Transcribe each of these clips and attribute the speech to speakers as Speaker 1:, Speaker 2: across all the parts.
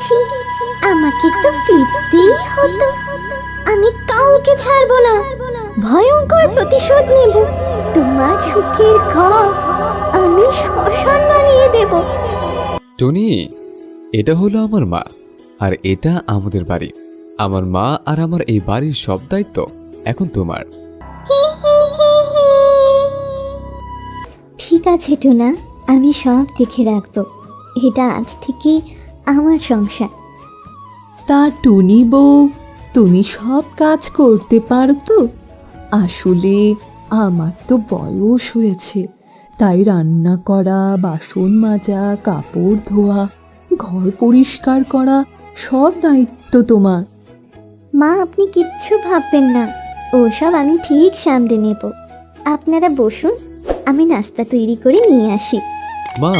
Speaker 1: গেছি, আমাকে তো ফিরতেই হতো। আমি কাউকে ছাড়বো না, ভয়ঙ্কর প্রতিশোধ নেব। তোমার সুখের ঘর আমি শ্মশান বানিয়ে দেব।
Speaker 2: টনি, এটা হলো আমার মা, আর এটা আমাদের বাড়ি। আমার মা আর আমার এই বাড়ির সব দায়িত্ব এখন তোমার।
Speaker 1: ঠিক আছে টোনা, আমি সব দেখে রাখবো। এটা আজ থেকে আমার সংসার।
Speaker 3: তা টুনি বউ, তুমি সব কাজ করতে পারো তো? আসলে আমার তো বয়স হয়েছে, তাই রান্না করা, বাসন মাজা, কাপড় ধোয়া, ঘর পরিষ্কার করা সব দায়িত্ব তোমার।
Speaker 1: মা, আপনি কিচ্ছু ভাববেন না, ওসব আমি ঠিক সামলে নেব। আপনারা বসুন, আমি নাস্তা তৈরি করে নিয়ে আসি।
Speaker 2: মা,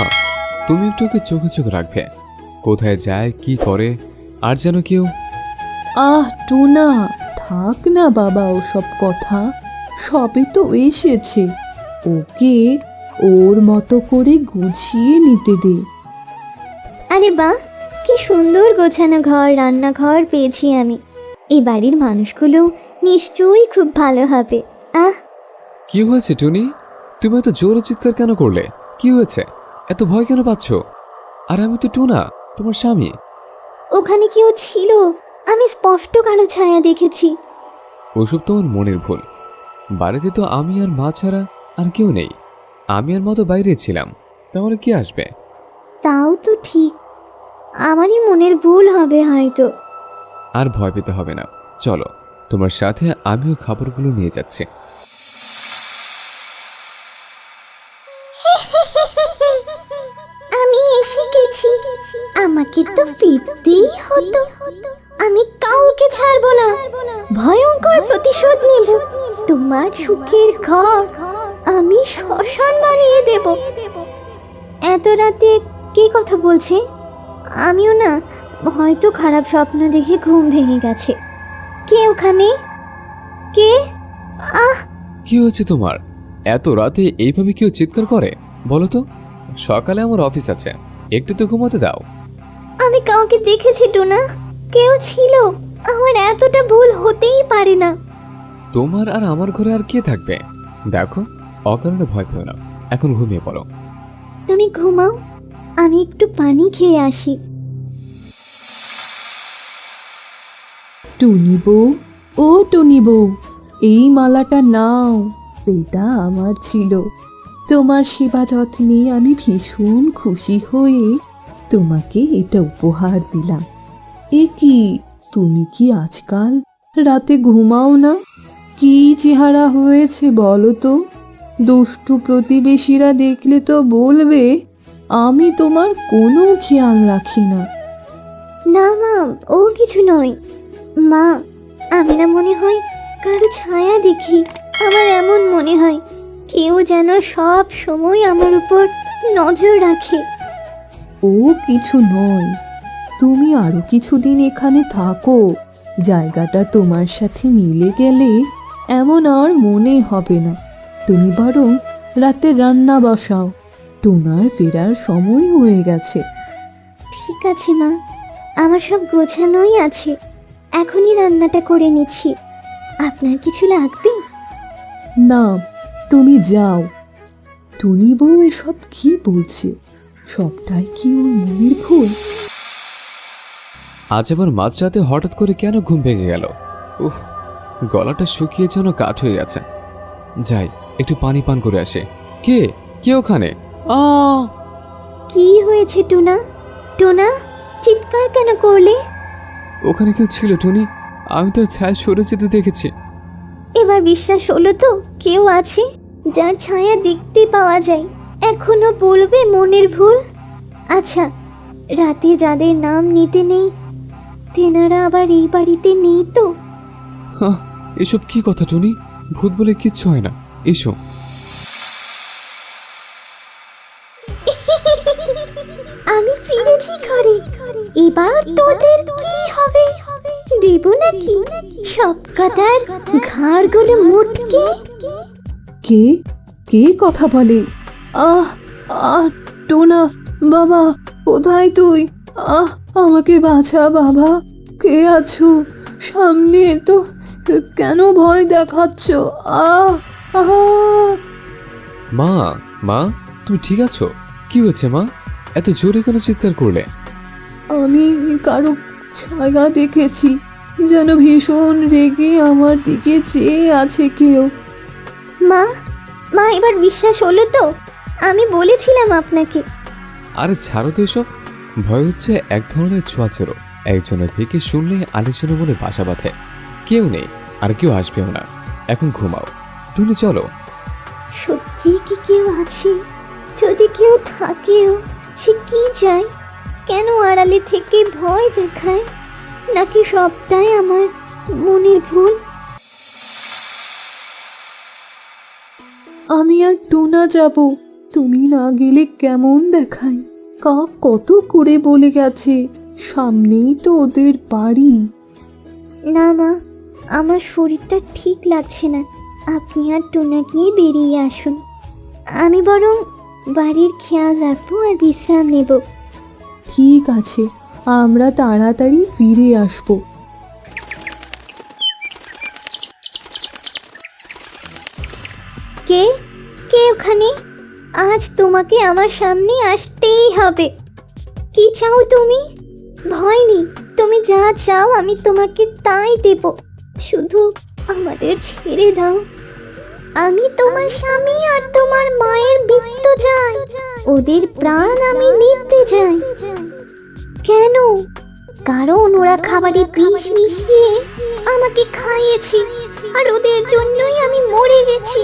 Speaker 2: তুমি একটু ওকে চোখে চোখ রাখবে, কোথায় যায় কি করে, আর যেন কেউ।
Speaker 3: আহ টুনা, থাক না বাবা ওসব কথা, সবে তো এসেছে, ওকে ওর মতো করে গুছিয়ে নিতে দে।
Speaker 1: আরে বাহ, কি সুন্দর গোছানো ঘর, রান্নাঘর পেয়েছি আমি। এই বাড়ির মানুষগুলো নিশ্চয়ই খুব ভালো হবে। আহ,
Speaker 2: কি হয়েছে টনি? তুমি এত জোরে চিৎকার কেন করলে? কি হয়েছে? এত ভয় কেন পাচ্ছ? আর আমি তো টুনা, তোমার স্বামী।
Speaker 1: ওখানে কেউ ছিল, আমি স্পষ্ট কারো ছায়া দেখেছি।
Speaker 2: ওসব তোমার মনের ভুল। বাড়িতে তো আমি আর মা ছাড়া আর কেউ নেই। আমি আর মা তো বাইরে ছিলাম, তাহলে কি আসবে?
Speaker 1: তাও তো ঠিক, আমারই মনের ভুল হবে হয়তো।
Speaker 2: আর ভয় পেতে হবে না, চলো তোমার সাথে আমিও খাবারগুলো নিয়ে যাচ্ছি।
Speaker 1: আমি এসে গেছি, আমাকে তো ফিরতেই হতো। আমি কাউকে ছাড়বো না, ভয়ঙ্কর প্রতিশোধ নেব। তোমার সুখের ঘর আমি শ্মশান বানিয়ে দেব। এত রাতে কে কথা বলছে? আমিও না, হয়তো খারাপ স্বপ্ন দেখে ঘুম ভেঙে গেছে। কে ওখানে? কে? আহ,
Speaker 2: কি হয়েছে তোমার? এত রাতে এইভাবে কেউ চিৎকার করে? বলো তো, সকালে আমার অফিস আছে, একটু তো ঘুমাতে দাও।
Speaker 1: আমি কাউকে দেখেছি টোনা, কেউ ছিল। আমার এতটা ভুল হতেই পারে না।
Speaker 2: তোমার আর আমার ঘরে আর কে থাকবে? দেখো, অকারণে ভয় পেও না, এখন ঘুমিয়ে পড়ো।
Speaker 1: তুমি ঘুমাও, আমি একটু পানি খেয়ে আসি।
Speaker 3: টুনি বউ, ও টুনি বউ, এই মালাটা নাও, এটা আমার ছিল। তোমার সেবা যত্নে আমি ভীষণ খুশি হয়ে তোমাকে এটা উপহার দিলাম। এ কি, তুমি কি আজকাল রাতে ঘুমাও না? কি চেহারা হয়েছে বলো তো? দুষ্টু প্রতিবেশীরা দেখলে তো বলবে আমি তোমার কোনো খেয়াল রাখি না।
Speaker 1: না মা, ও কিছু নয়। মা, আমি না মনে হয় কারো ছায়া দেখি। আমার এমন মনে হয় কেউ যেন সব সময় আমার উপর নজর রাখে।
Speaker 3: ও কিছু নয়, তুমি আরো কিছুদিন এখানে থাকো, জায়গাটা তোমার সাথে মিলে গেলে এমন আর মনে হবে না। তুমি বরং রাতে রান্না বসাও, টোনার ফেরার সময় হয়ে গেছে।
Speaker 1: ঠিক আছে মা, আমার সব গোছানোই আছে, এখনই রান্নাটা করে নিচ্ছি। আপনার কিছু লাগবে?
Speaker 3: না, তুমি যাও। টুনি বউ এসব কি বলছে? সবটাই কি ওর মনের ভুল?
Speaker 2: আজ আবার মাঝরাতে হঠাৎ করে কেন ঘুম ভেঙে গেল? উফ, গলাটা শুকিয়ে যেন কাঠ হয়ে গেছে। যাই, একটু পানি পান করে আসে। কে কে ওখানে?
Speaker 1: কি হয়েছে টোনা? টোনা, চিৎকার কেন করলে?
Speaker 2: ওখানে কেউ ছিল টনি, আমি তোর ছায়া সরে যেতে দেখেছি।
Speaker 1: এবার বিশ্বাস হলো তো কেউ আছে যার ছায়া দেখতে পাওয়া যায়? এখনো বলবে মনের ভুল? আচ্ছা, রাতে যাদের নাম নিতে নেই তেনারা আবার এই বাড়িতে নেই তো?
Speaker 2: হ্যাঁ, এসব কি কথা টনি? ভূত বলে কিচ্ছু হয় না, এসো।
Speaker 1: আমি ফিরেছি ঘরে, এবার তোদের কি হবে? দেব নাকি সব কাটার ঘাড়গুলো মুটকে?
Speaker 3: কে কে কথা বলে? আহ আহ টোনা বাবা, কোথায় তুই? আহ, আমাকে বাঁচা বাবা, কে আছো? সামনে তো কেন ভয় দেখাচ্ছ? আহ আহ
Speaker 2: মা, মা, তুমি ঠিক আছো? কি হয়েছে মা? এত জোরে কেন চিৎকার করলে?
Speaker 3: আমি কারো ছায়া দেখেছি, যেন ভীষণ রেগে আমার দিকে চেয়ে আছে কেউ।
Speaker 1: মা, মা এবার বিশ্বাস হলো তো? আমি বলেছিলাম আপনাকে।
Speaker 2: আরে ছাড়ো তো এসব। ভয় হচ্ছে এক ধরনের ছোঁয়াচেরো। একজনের থেকে শুনলে আরেকজনের মনে বাসা বাঁধে। কেউ নেই, আর কেউ আসবেও না। এখন ঘুমাও। টুনি চলো।
Speaker 1: সত্যি কি কেউ আছে? যদি কেউ থাকেও, সে কি চায়? কেন আড়ালে থেকে ভয় দেখায়? নাকি সবটাই আমার মনের ভুল?
Speaker 3: আমি আর টোনা যাব, তুমি না গেলে কেমন দেখায়। কাক কত করে বলে গেছে, সামনেই তো ওদের বাড়ি।
Speaker 1: না মা, আমার শরীরটা ঠিক লাগছে না। আপনি আর টোনা গিয়ে বেরিয়ে আসুন। আমি বরং বাড়ির খেয়াল রাখবো আর বিশ্রাম নেব।
Speaker 3: ঠিক আছে, আমরা তাড়াতাড়ি ফিরে আসবো।
Speaker 1: কে কে ওখানে? আজ তোমাকে আমার সামনে আসতেই হবে। কি চাও তুমি? ভয় নেই, তুমি যা চাও আমি তোমাকে তাই দেব। শুধু আমাদের ছেড়ে দাও। আমি তোমার স্বামী আর তোমার মায়ের মৃত্যু চাই। ওদের প্রাণ আমি নিতে চাই। কেন? কারণ ওরা খাবারে বিষ মিশিয়ে আমাকে খাইয়েছে, আর ওদের জন্যই আমি মরে গেছি।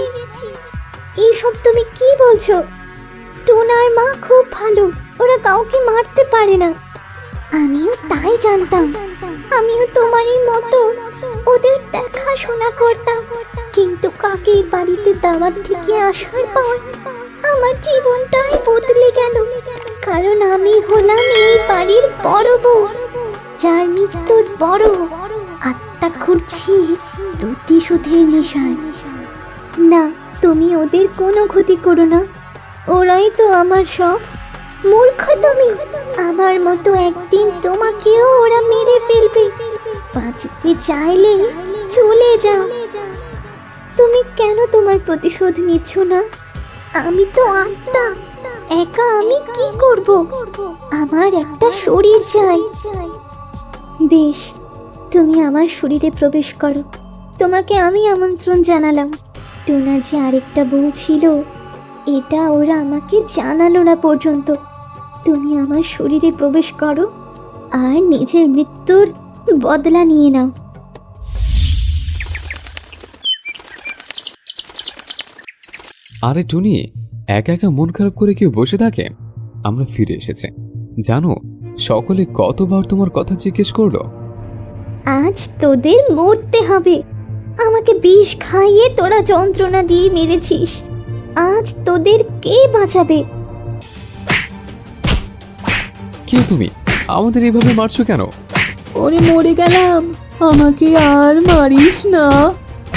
Speaker 1: এইসব তুমি কি বলছো? টোনার মা খুব ভালো, ওরা কাউকে মারতে পারে না। আমিও তাই জানতাম। আমিও তোমারই মতো ওদের দেখাশোনা করতাম। কিন্তু কাকের বাড়িতে দাওয়াত থেকে আসার পর আমার জীবনটাই বদলে গেল। কারণ আমি হলাম এই বাড়ির বড় বউ, যার মৃত্যুর বড় আত্মা ঘুরছি প্রতিশোধের নেশায়। না, তুমি ওদের কোনো ক্ষতি করো না। ওরাই তো আমার সব। মূর্খ তুমি। আমার মতো একদিন তোমাকেও ওরা মেরে ফেলবে। বাঁচতে চাইলে চলে যাও। তুমি কেন তোমার প্রতিশোধ নিচ্ছ না? আমি তো আত্মা, একা আমি কি করব? আমার একটা শরীর চাই। বেশ, তুমি আমার শরীরে প্রবেশ করো। তোমাকে আমি আমন্ত্রণ জানালাম। টোনার যে আরেকটা বউ ছিল, এটা ওরা আমাকে জানালো না পর্যন্ত। তুমি আমার শরীরে প্রবেশ করো আর নিজের মৃত্যুর বদলা নিয়ে নাও।
Speaker 2: আরে টুনি, একা একা মন খারাপ করে কেউ বসে থাকে? আমরা ফিরে এসেছে। জানো, সকলে কতবার তোমার কথা জিজ্ঞেস করলো।
Speaker 1: আজ তোদের মরতে হবে। আমাকে বিষ খাইয়ে তোরা যন্ত্রণা দিয়ে মেরেছিস। আজ তোদের কে বাঁচাবে?
Speaker 2: কে তুমি? আমাদের এভাবে মারছো কেন?
Speaker 3: ওরে মরে গেলাম, আমাকে আর মারিস না,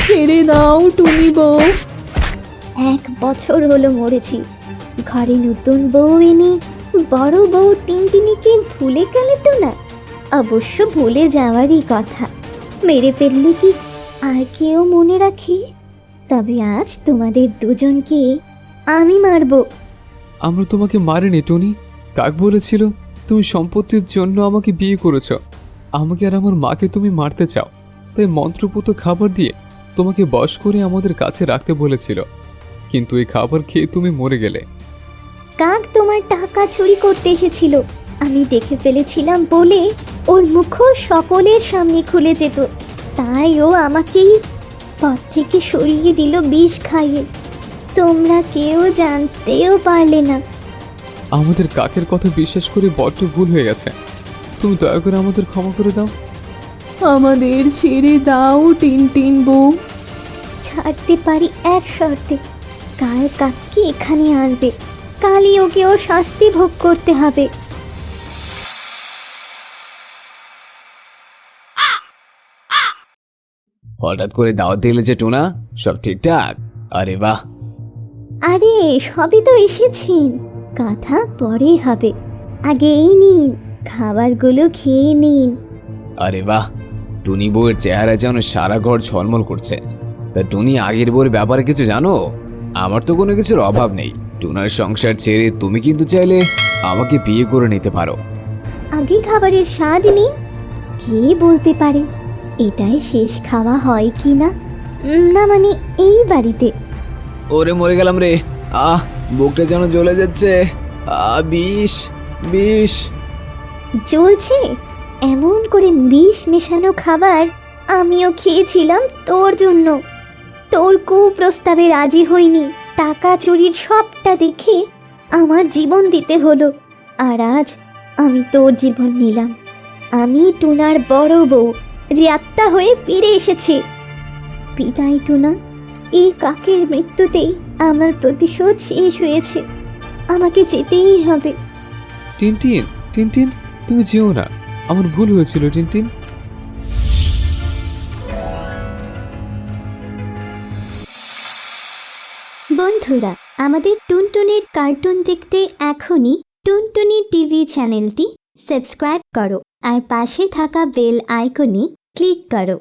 Speaker 3: ছেড়ে দাও টুনি বউ।
Speaker 1: 1 বছর হলো মরেছি। ঘরে নতুন বউ এনে বড় বউ টিনটিনিকে ভুলে গেলে তো না? অবশ্য ভুলে যাওয়ারই কথা। মেরে ফেললে কি আর কেউ মনে রাখে? তবে আজ তোমাদের দুজনকে আমি মারবো।
Speaker 2: আমরা তোমাকে মারিনি টুনি। কাক বলেছিল তুমি সম্পত্তির জন্য আমাকে বিয়ে করেছো। আমাকে আর আমার মাকে তুমি মারতে চাও, তাই মন্ত্রপুত খাবার দিয়ে তোমাকে বশ করে আমাদের কাছে রাখতে বলেছিল। কিন্তু এই খাবার খেয়ে তুমি মরে গেলে।
Speaker 1: কাক তোমার টাকা চুরি করতে এসেছিল। আমি দেখে ফেলেছিলাম বলে ওর মুখও সকলের সামনে খুলে যেত। তাই ও আমাকেই পথ থেকে সরিয়ে দিল বিষ খাইয়ে। তোমরা কেউ জানতেও পারলে না।
Speaker 2: আমাদের কাকের কথা বিশ্বাস করে বড্ড ভুল হয়ে গেছে। তুমি দয়া করে আমাদের ক্ষমা করে দাও।
Speaker 3: আমাদের ছেড়ে দাও টিনটিন বউ।
Speaker 1: ছাড়তে পারি এক শর্তে। কাল কাককে এখানে আনবে। কালই ওকে ওর শাস্তি ভোগ করতে হবে।
Speaker 2: হঠাৎ করে দাওয়াত দিলে যে টোনা, সব ঠিকঠাক? আরে বাহ।
Speaker 1: আরে সবই তো এসেছেন, কথা পরে হবে। আগে এই নিন, খাবারগুলো খেয়ে নিন।
Speaker 4: আরে বাহ, টুনি বউয়ের চেহারা যেন সারা ঘর ঝলমল করছে। তা টুনি, আগের বউয়ের ব্যাপারে কিছু জানো? আমার তো কোনো কিছুর অভাব নেই। টুনার সংসার ছেড়ে তুমি কিন্তু চাইলে আমাকে বিয়ে করে নিতে পারো।
Speaker 1: আগে খাবারের স্বাদ নিন, কে বলতে পারে এটাই শেষ খাওয়া হয় কি না। না মানে এই বাড়িতে।
Speaker 4: ওরে মরে গেলাম রে, বুকটা যেন জ্বলে যাচ্ছে। বিষ বিষ।
Speaker 1: জ্বলছে? এমন করে বিষ মেশানো খাবার আমিও খেয়েছিলাম তোর জন্য। তোর কুপ্রস্তাবে রাজি হইনি, টাকা চুরির সবটা দেখে আমার জীবন দিতে হলো। আর আজ আমি তোর জীবন নিলাম। আমি টুনার বড় বউ, যে আত্মা হয়ে ফিরে এসেছে। বিদায় টুনা, এই কাকের মৃত্যুতেই আমার প্রতিশোধ শেষ হয়েছে। আমাকে যেতেই হবে।
Speaker 2: টিনটিন, টিনটিন, তুমি যেও না, আমার ভুল হয়েছিল টিনটিন।
Speaker 1: বন্ধুরা, আমাদের টুনটুনির কার্টুন দেখতে এখনই টুনটুনি টিভি চ্যানেলটি সাবস্ক্রাইব করো আর পাশে থাকা বেল আইকনে ক্লিক করো।